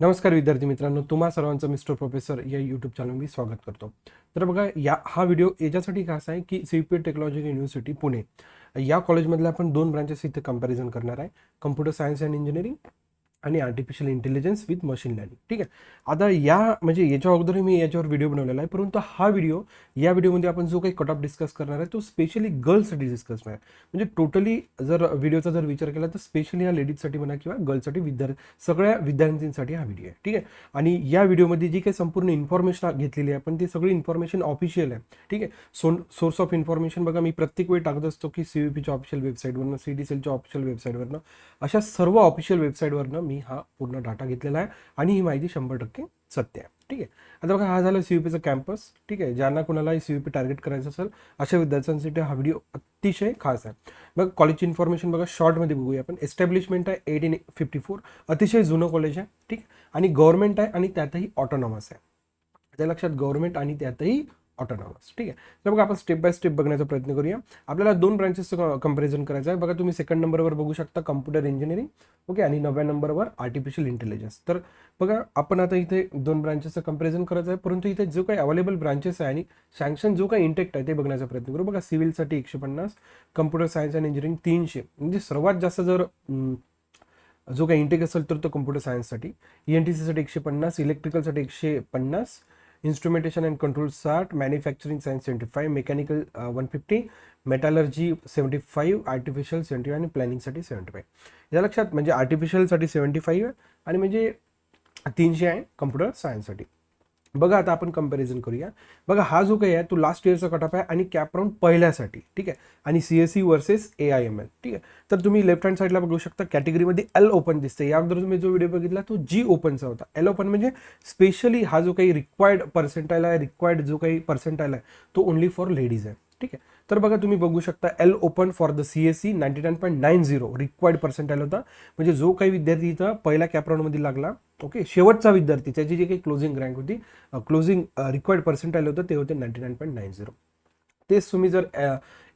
नमस्कार विद्यार्थी मित्रांनो, तुम्हा सर्वांचं मिस्टर प्रोफेसर या यूट्यूब चॅनल मी स्वागत करतो. तर बघा, हा व्हिडिओ याच्यासाठी खास आहे की CPET टेक्नॉलॉजी युनिव्हर्सिटी पुणे या कॉलेजमधल्या आपण दोन ब्रांचेस इथे कंपॅरिझन करणार आहे. कम्प्युटर सायन्स अँड इंजिनिअरिंग आणि artificial intelligence with machine learning. ठीक आहे. आता याच्या अगोदर मी याच्यावर व्हिडिओ बनवलेला आहे, परंतु या व्हिडिओमध्ये आपण जो काही कट ऑफ डिस्कस करणार आहे तो स्पेशली गर्ल्ससाठी डिस्कस करणार आहे. म्हणजे टोटली जर व्हिडिओचा जर विचार केला तर स्पेशली या लेडीजसाठी म्हणा किंवा गर्ल्ससाठी सगळ्या विद्यार्थ्यांसाठी हा व्हिडिओ आहे. ठीक आहे. आणि या व्हिडिओमध्ये जी काही संपूर्ण इन्फॉर्मेशन घेतलेली आहे पण ती सगळी इन्फॉर्मेशन ऑफिशियल आहे. ठीक आहे. सोर्स ऑफ इन्फॉर्मेशन बघा, मी प्रत्येक वेळी टाकत असतो की CVPच्या ऑफिशियल वेबसाईटवरनं, CDCLच्या ऑफिशियल वेबसाईटवरनं, अशा सर्व ऑफिशियल वेबसाईटवरनं मी हा पूर्ण डाटा घेतलेला आहे आणि ही माहिती 100% सत्य आहे. ठीक आहे. आता बघा, हा झाला CVPचा कॅम्पस. ठीक आहे. ज्यांना कोणालाही CVP टार्गेट करायचं असेल अशा विद्यार्थ्यांसाठी हा व्हिडिओ अतिशय खास आहे. बघा, कॉलेजची इन्फॉर्मेशन बघा शॉर्टमध्ये बघूया आपण. एस्टॅब्लिशमेंट आहे 1854, अतिशय जुनं कॉलेज आहे. ठीक. आणि गव्हर्नमेंट आहे आणि त्यातही ऑटोनॉमस आहे. त्या लक्षात, गव्हर्नमेंट आणि त्यातही ऑटोनॉमस. ठीक आहे. तर बघा, आपण स्टेप बाय स्टेप बघण्याचा प्रयत्न करूया. आपल्याला दोन ब्रांचेसचं कंपॅरिझन करायचं आहे. बघा, तुम्ही सेकंड नंबरवर बघू शकता कम्प्युटर इंजिनिअरिंग, ओके, आणि 9व्या नंबरवर आर्टिफिशियल इंटेलिजन्स. तर बघा, आपण आता इथे दोन ब्रांचेसचं कंपॅरिझन करायचं आहे, परंतु इथे जो काही अवेलेबल ब्रांचेस आहे आणि सँक्शन जो काही इंटेक्ट आहे ते बघण्याचा प्रयत्न करू. बघा, सिव्हिलसाठी 150, कम्प्युटर सायन्स अँड इंजिनिअरिंग 300. म्हणजे सर्वात जास्त जर जो काही इंटेक असेल तर तो कम्प्युटर सायन्ससाठी. ENTCसाठी 150, इलेक्ट्रिकलसाठी 150, instrumentation and control 60, manufacturing science 75, mechanical 150, metallurgy 75, artificial 75 आणि प्लॅनिंगसाठी 75. या लक्षात, म्हणजे आर्टिफिशियलसाठी 75 आहे आणि म्हणजे 300 आहे कम्प्युटर सायन्ससाठी. बघा, आता आपण कंपॅरिझन करूया. बघा, हा जो काही आहे तो लास्ट इयरचा कट ऑफ आहे आणि कॅप राऊंड पहिल्यासाठी. ठीक आहे. आणि CSE वर्सेस AIML. ठीक आहे. तर तुम्ही लेफ्ट हँड साईडला बघू शकता कॅटेगरीमध्ये L ओपन दिसते. या अगोदर तुम्ही जो व्हिडिओ बघितला तो G ओपनचा होता. L ओपन म्हणजे स्पेशली हा जो काही रिक्वायर्ड पर्सेंटाईल आहे, रिक्वायर्ड जो काही पर्सेंटाईल आहे तो ओनली फॉर लेडीज आहे. ठीक आहे. तर बघा, तुम्ही बघू शकता L open for the CSE 99.90 required percentile होता. म्हणजे जो काही विद्यार्थी इथं पहिल्या कॅप राऊंडमध्ये लागला, ओके, शेवटचा विद्यार्थी, त्याची जी काही क्लोजिंग रँक होती, क्लोजिंग रिक्वायर्ड पर्सेंटाईल होतं ते होते 99.90. तेच तुम्ही जर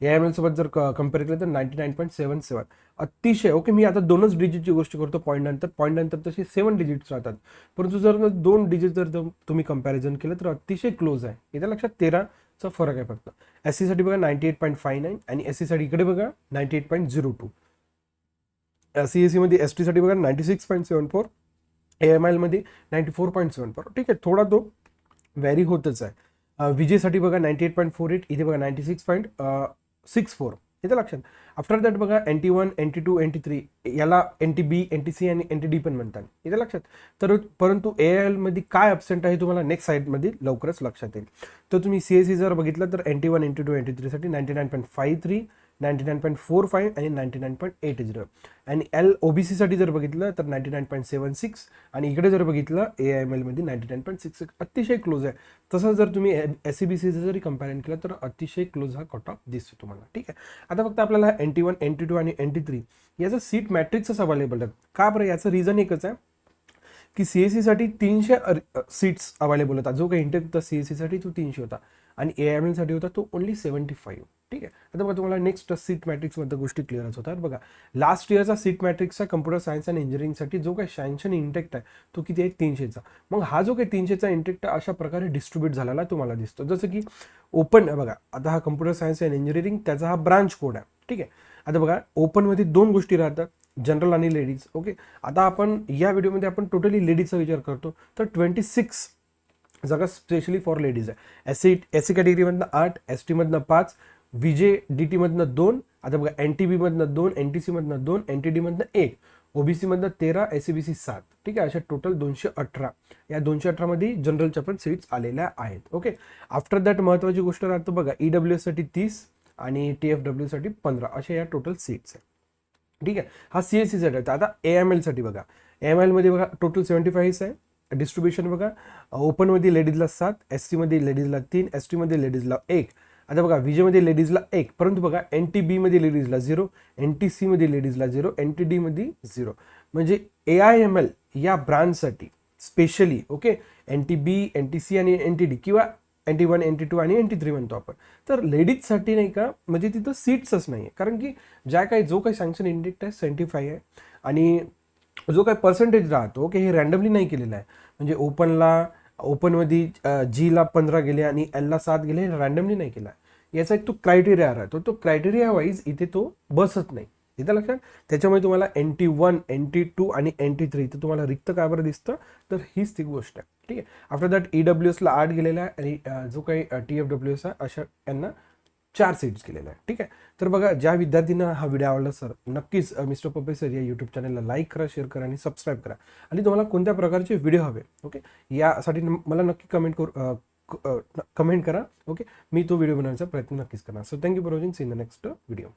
AIML सोबत जर कम्पेअर केलं तर 99.77. अतिशय, ओके, मी आता दोनच डिजिटची गोष्ट करतो पॉईंट नंतर तसे 7 डिजिट्स राहतात, परंतु जर 2 डिजिट जर तुम्ही कंपॅरिझन केलं तर अतिशय क्लोज आहे. येत्या लक्षात 13चा फरक आहे फक्त. SC साठी बघा 98.59 आणि SC साठी इकडे बघा 98.02. CSE मध्ये ST साठी बघा 96.74, AIML मध्ये 94.74. ठीक आहे. थोडा तो व्हॅरी होतच आहे. विजेसाठी बघा 98.48, इथे बघा 96.64. इथे लक्षात. आफ्टर दॅट बघा NT1, NT2, NT3, याला NTB, NTC आणि NTD पण म्हणतात. इथे लक्षात. तर परंतु AIML मध्ये काय ॲब्सेंट आहे तुम्हाला नेक्स्ट साईडमध्ये लवकरच लक्षात येईल. तर तुम्ही CSE जर बघितलं तर NT1, NT2, NT3 साठी 99.53, 99.45 आणि 99.80. आणि OBC साठी जर बघितलं तर 99.76 आणि इकडे जर बघितलं AIML मध्ये 99.66. अतिशय क्लोज आहे. तसं जर तुम्ही SCBC जरी कंपॅरिझन केलं तर अतिशय क्लोज हा कट ऑफ दिसतो तुम्हाला. ठीक आहे. आता फक्त आपल्याला NT1, NT2 आणि NT3 याचं सीट मॅट्रिक्सच अवेलेबल आहे. का बरं? याचं रिझन एकच आहे की CSE साठी 300 सीट्स अवेलेबल होता. जो काही इंटेक होता CSE साठी तो 300 होता आणि AIML साठी होता तो ओनली 75. ठीक आहे. आता बघा, तुम्हाला नेक्स्ट सीट मॅट्रिक्समध्ये गोष्टी क्लिअरच होतात. बघा, लास्ट इयरचा सीट मॅट्रिक्सचा कम्प्युटर सायन्स आणि इंजिनिअरिंगसाठी जो काही सँक्शन इंटेक्ट आहे तो किती आहे? 300चा. मग हा जो काही 300चा इंटेक्ट अशा प्रकारे डिस्ट्रीब्यूट झालेला तुम्हाला दिसतो. जसं की ओपन बघा, आता हा कम्प्युटर सायन्स अँड इंजिनिअरिंग त्याचा हा ब्रांच कोड आहे. ठीक आहे. आता बघा, ओपनमध्ये दोन गोष्टी राहतात, जनरल आणि लेडीज. ओके. आता आपण या व्हिडिओमध्ये आपण टोटली लेडीजचा विचार करतो तर 26 जागा स्पेशली फॉर लेडीज आहे. SC कॅटेगरीमधनं 8, ST मधनं 5, VJ DT मधनं 2, आता बघा NTB मधनं 2, NTC मधनं 2, NTD मधनं 1, OBC मधनं 13, SCBC 7. ठीक आहे. अशा टोटल 218. या 218 मध्ये जनरलच्या पण सीट्स आलेल्या आहेत. ओके. आफ्टर दॅट महत्त्वाची गोष्ट राहतो बघा, EWS साठी 30 आणि TFW साठी 15 अशा या टोटल सीट्स आहेत. ठीक आहे. हा CSE साठी आहे. आता AIML साठी बघा, AIML मध्ये बघा टोटल 75 आहे. डिस्ट्रीब्युशन बघा, ओपनमध्ये लेडीजला 7, SC मध्ये लेडीजला 3, ST मध्ये लेडीजला 1. आता बघा, VJ मध्ये लेडीजला 1, परंतु बघा NTB मध्ये लेडीजला 0, NTC मध्ये लेडीजला 0, NTD मध्ये 0. म्हणजे AIML या ब्रांचसाठी स्पेशली, ओके, NTB, NTC आणि NTD किंवा NT1, NT2 आणि NT3 म्हणतो आपण. तर लेडीजसाठी नाही का, म्हणजे तिथं सीट्सच नाही आहे, कारण की जो काही सँक्शन इंडेक्ट आहे 75 आहे आणि जो काही पर्सेंटेज राहतो की हे रँडमली नाही केलेलं आहे. म्हणजे ओपनमध्ये जीला 15 गेले आणि एलला 7 गेले, हे रँडमली नाही केला आहे. याचा एक तो क्रायटेरिया राहतो, तो क्रायटेरिया वाईज इथे तो बसत नाही. इथं लक्षात. त्याच्यामुळे तुम्हाला NT1, NT2 आणि NT3 इथं तुम्हाला रिक्त का बरं दिसतं, तर हीच ती गोष्ट आहे. ठीक आहे. आफ्टर दॅट EWSला 8 गेलेला आहे आणि जो काही TFWS आहे अशा यांना 4 सीट्स गेलेल्या आहे. ठीक आहे. तर बघा, ज्या विद्यार्थ्यांना हा व्हिडिओ आवडला सर, नक्कीच मिस्टर प्रोफेसर या यूट्यूब चॅनलला लाईक करा, शेअर करा आणि सबस्क्राईब करा. आणि तुम्हाला कोणत्या प्रकारचे व्हिडिओ हवे, ओके, यासाठी मला नक्की कमेंट करा. ओके, मी तो व्हिडिओ बनवण्याचा प्रयत्न नक्कीच करणार. So thank you for watching. See in the next video.